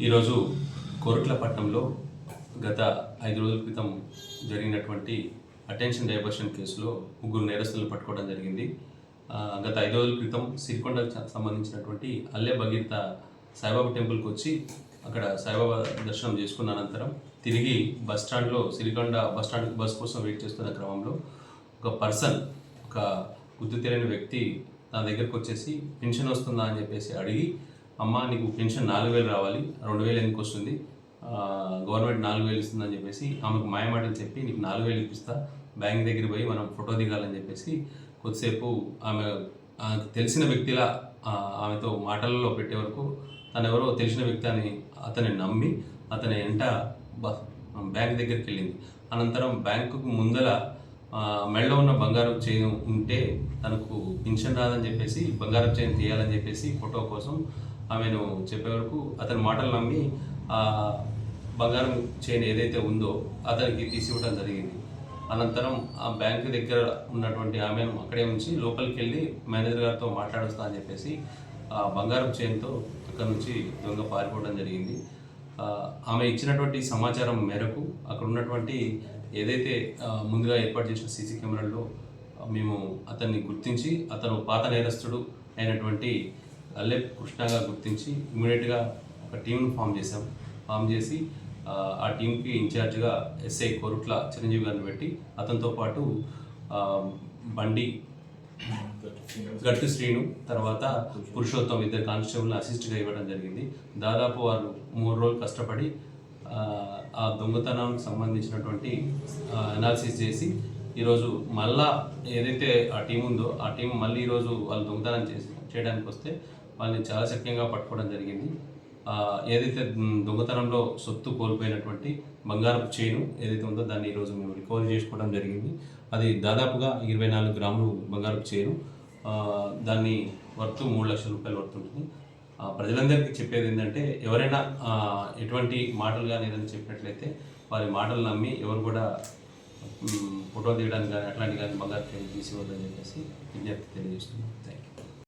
ఈరోజు కోరుట్లపట్నంలో గత 5 రోజుల క్రితం జరిగినటువంటి అటెన్షన్ డైవర్షన్ కేసులో 3 నేరస్తులను పట్టుకోవడం జరిగింది. గత 5 రోజుల క్రితం సిరికొండకు సంబంధించినటువంటి అల్లె భగీరథ సాయిబాబా టెంపుల్కి వచ్చి అక్కడ సాయిబాబా దర్శనం చేసుకున్న అనంతరం తిరిగి బస్టాండ్లో సిరికొండ బస్టాండ్ బస్ కోసం వెయిట్ చేస్తున్న క్రమంలో ఒక పర్సన్, ఒక గుర్తు తెలియని వ్యక్తి నా దగ్గరకు వచ్చేసి పెన్షన్ వస్తుందా అని చెప్పేసి అడిగి, అమ్మ నీకు పెన్షన్ 4,000 రావాలి, 2,000 ఎందుకు వస్తుంది, గవర్నమెంట్ 4,000 ఇస్తుందని చెప్పేసి ఆమెకు మాయమాటలు చెప్పి నీకు 4,000 ఇప్పిస్తా, బ్యాంక్ దగ్గర పోయి మనం ఫోటో దిగాలని చెప్పేసి కొద్దిసేపు ఆమె తెలిసిన వ్యక్తిలా ఆమెతో మాటలలో పెట్టే వరకు తనెవరో తెలిసిన వ్యక్తి అని అతన్ని నమ్మి అతని వెంట బ్యాంక్ దగ్గరికి వెళ్ళింది. అనంతరం బ్యాంకుకు ముందల మెడలో ఉన్న బంగారం చైన్ ఉంటే తనకు పెన్షన్ రాదని చెప్పేసి బంగారం చైన్ తీయాలని చెప్పేసి ఫోటో కోసం ఆమెను చెప్పే వరకు అతని మాటలు నమ్మి బంగారం చైన్ ఏదైతే ఉందో అతనికి తీసివ్వడం జరిగింది. అనంతరం ఆ బ్యాంక్ దగ్గర ఉన్నటువంటి ఆమెను అక్కడే ఉంచి లోపలికి వెళ్ళి మేనేజర్ గారితో మాట్లాడుస్తా అని చెప్పేసి ఆ బంగారం చైన్తో అక్కడ నుంచి దొంగ పారిపోవడం జరిగింది. ఆమె ఇచ్చినటువంటి సమాచారం మేరకు అక్కడ ఉన్నటువంటి ఏదైతే ముందుగా ఏర్పాటు చేసిన సీసీ కెమెరాల్లో మేము అతన్ని గుర్తించి అతను పాత నేరస్తుడు అయినటువంటి అల్లె కృష్ణగా గుర్తించి ఇమీడియట్గా ఒక టీంను ఫామ్ చేసి ఆ టీంకి ఇన్ఛార్జ్గా ఎస్ఐ కోరుట్ల చిరంజీవి గారిని పెట్టి అతనితో పాటు బండి గట్టు శ్రీను తర్వాత పురుషోత్తం 2 కానిస్టేబుల్ని అసిస్ట్గా ఇవ్వడం జరిగింది. దాదాపు వారు 3 రోజులు కష్టపడి ఆ దొంగతనానికి సంబంధించినటువంటి అనాలిసిస్ చేసి ఈరోజు మళ్ళా ఏదైతే ఆ టీం ఉందో ఆ టీం మళ్ళీ ఈరోజు వాళ్ళు దొంగతనం చేయడానికి వస్తే వాళ్ళని చాలా చక్కగా పట్టుకోవడం జరిగింది. ఏదైతే దొంగతనంలో సొత్తు కోల్పోయినటువంటి బంగారపు చైను ఏదైతే ఉందో దాన్ని ఈరోజు మేము రికవరీ చేసుకోవడం జరిగింది. అది దాదాపుగా 24 గ్రాములు బంగారపు చైను, దాన్ని వర్త్ 3 లక్షల రూపాయలు వర్త్ ఉంటుంది. ప్రజలందరికీ చెప్పేది ఏంటంటే ఎవరైనా ఎటువంటి మాటలు కానీ ఏదైనా చెప్పినట్లయితే వారి మాటలు నమ్మి ఎవరు కూడా ఫోటో తీయడానికి కానీ అట్లాంటి కానీ బంగారు చైన్ తీసివ్వద్దని చెప్పేసి విజ్ఞప్తి తెలియజేస్తున్నాను. Thank you.